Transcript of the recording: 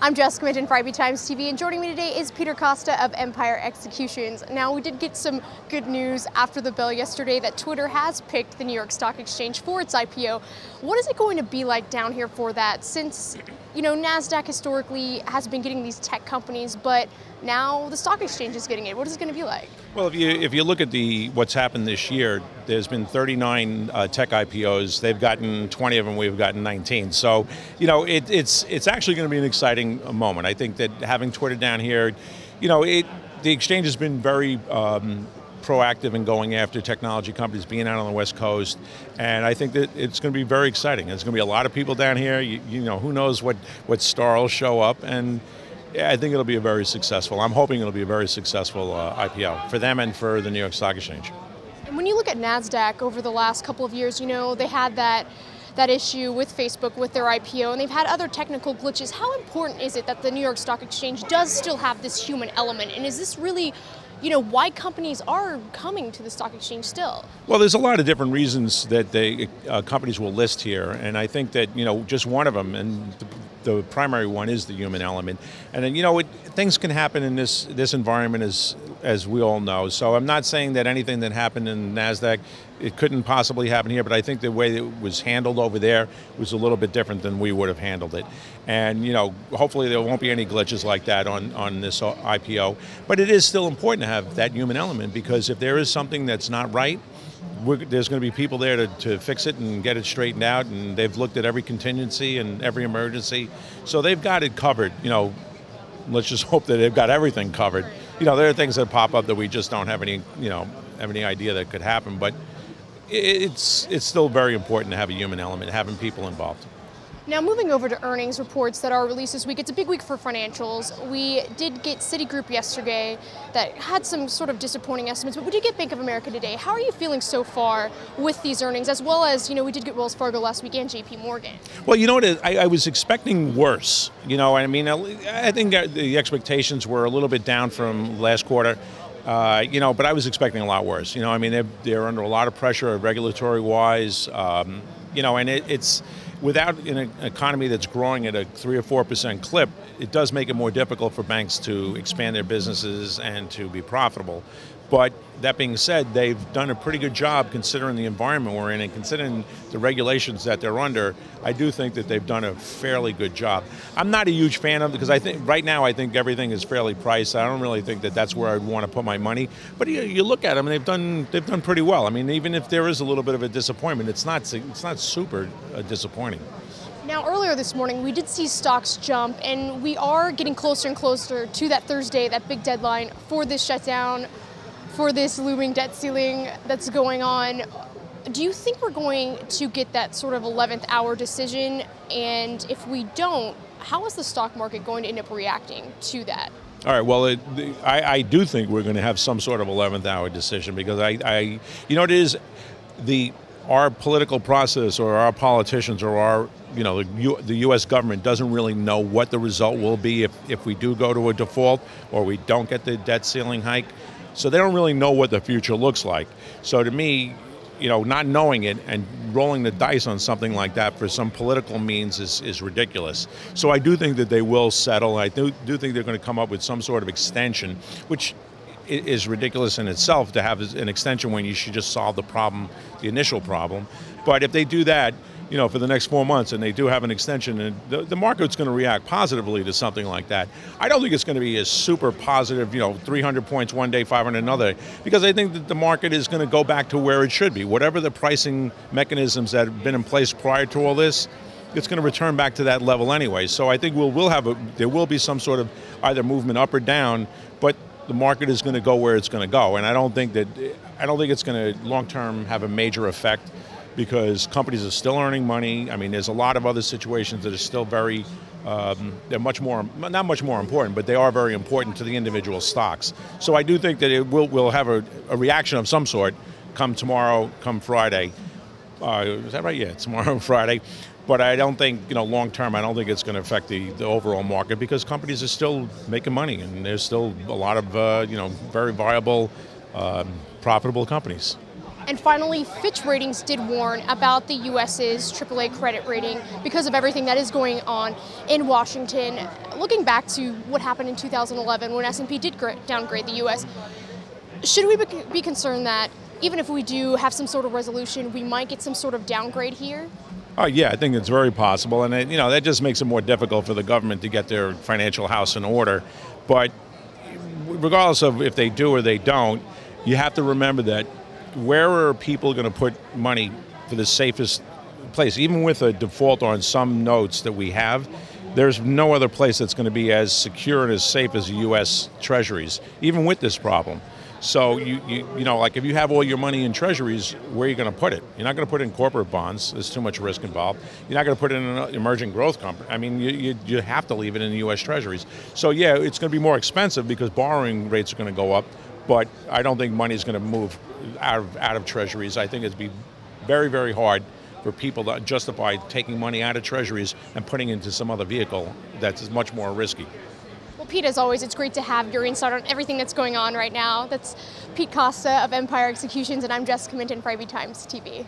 I'm Jessica Minton for IB Times TV, and joining me today is Peter Costa of Empire Executions. Now, we did get some good news after the bell yesterday that Twitter has picked the New York Stock Exchange for its IPO. What is it going to be like down here for that? Since, Nasdaq historically has been getting these tech companies, but now the stock exchange is getting it. What is it going to be like? Well, if you look at what's happened this year, there's been 39 tech IPOs. They've gotten 20 of them. We've gotten 19. So, it's actually going to be an exciting moment. I think that having Twitter down here, the exchange has been very proactive in going after technology companies, being out on the West Coast, and I think that it's going to be very exciting. There's going to be a lot of people down here. Who knows what star will show up, and I think it'll be I'm hoping it'll be a very successful IPO for them and for the New York Stock Exchange. And when you look at Nasdaq over the last couple of years, they had that issue with Facebook with their IPO, and they've had other technical glitches. How important is it that the New York Stock Exchange does still have this human element? And is this really, why companies are coming to the stock exchange still? Well, there's a lot of different reasons that companies will list here, and I think that, just one of them, and the primary one is the human element. And then, things can happen in this environment as we all know. So I'm not saying that anything that happened in Nasdaq, it couldn't possibly happen here, but I think the way it was handled over there was a little bit different than we would have handled it. And, hopefully there won't be any glitches like that on this IPO. But it is still important to have that human element, because if there is something that's not right, there's going to be people there to fix it and get it straightened out, and they've looked at every contingency and every emergency. So they've got it covered. Let's just hope that they've got everything covered. There are things that pop up that we just don't have any idea that could happen, but it's still very important to have a human element, having people involved. Now, moving over to earnings reports that are released this week, it's a big week for financials. We did get Citigroup yesterday that had some sort of disappointing estimates, but we did get Bank of America today. How are you feeling so far with these earnings, as well as, we did get Wells Fargo last week and JP Morgan? Well, I was expecting worse. I think the expectations were a little bit down from last quarter. But I was expecting a lot worse. They're under a lot of pressure regulatory-wise, and it's without an economy that's growing at a 3 or 4% clip, it does make it more difficult for banks to expand their businesses and to be profitable. But that being said, they've done a pretty good job considering the environment we're in and considering the regulations that they're under. I do think that they've done a fairly good job. I'm not a huge fan of it because I think right now everything is fairly priced. I don't really think that that's where I'd want to put my money. But you look at them and they've done pretty well. Even if there is a little bit of a disappointment, it's not super disappointing. Now, earlier this morning, we did see stocks jump, and we are getting closer and closer to that Thursday, that big deadline for this shutdown, for this looming debt ceiling that's going on. Do you think we're going to get that sort of 11th hour decision? And if we don't, how is the stock market going to end up reacting to that? All right, well, I do think we're going to have some sort of 11th hour decision, because our political process, or our politicians, or the U.S. government doesn't really know what the result will be if we do go to a default or we don't get the debt ceiling hike. So they don't really know what the future looks like. So to me, not knowing it and rolling the dice on something like that for some political means is ridiculous. So I do think that they will settle. I do think they're going to come up with some sort of extension, which is ridiculous in itself to have an extension when you should just solve the initial problem. But if they do that, for the next 4 months, and they do have an extension, and the market's going to react positively to something like that. I don't think it's going to be a super positive, 300 points one day, 500 another, because I think that the market is going to go back to where it should be. Whatever the pricing mechanisms that have been in place prior to all this, it's going to return back to that level anyway. So I think there will be some sort of either movement up or down, but the market is going to go where it's going to go. And I don't think it's going to long-term have a major effect, because companies are still earning money. There's a lot of other situations that are still very, they're not much more important, but they are very important to the individual stocks. So I do think that we'll have a reaction of some sort come tomorrow, come Friday. Is that right? Yeah, tomorrow and Friday. But I don't think, long term, I don't think it's going to affect the overall market, because companies are still making money, and there's still a lot of, very viable, profitable companies. And finally, Fitch Ratings did warn about the US's AAA credit rating because of everything that is going on in Washington. Looking back to what happened in 2011 when S&P did downgrade the US, should we be concerned that even if we do have some sort of resolution, we might get some sort of downgrade here? Oh yeah, I think it's very possible, and that just makes it more difficult for the government to get their financial house in order. But regardless of if they do or they don't, you have to remember that where are people going to put money for the safest place? Even with a default on some notes that we have, there's no other place that's going to be as secure and as safe as U.S. Treasuries, even with this problem. So like if you have all your money in Treasuries, where are you going to put it? You're not going to put it in corporate bonds. There's too much risk involved. You're not going to put it in an emerging growth company. I mean, you have to leave it in the U.S. Treasuries. So yeah, it's going to be more expensive because borrowing rates are going to go up. But I don't think money's going to move out of Treasuries. I think it'd be very, very hard for people to justify taking money out of Treasuries and putting it into some other vehicle that's much more risky. Well, Pete, as always, it's great to have your insight on everything that's going on right now. That's Pete Costa of Empire Executions, and I'm Jessica Minton for IB Times TV.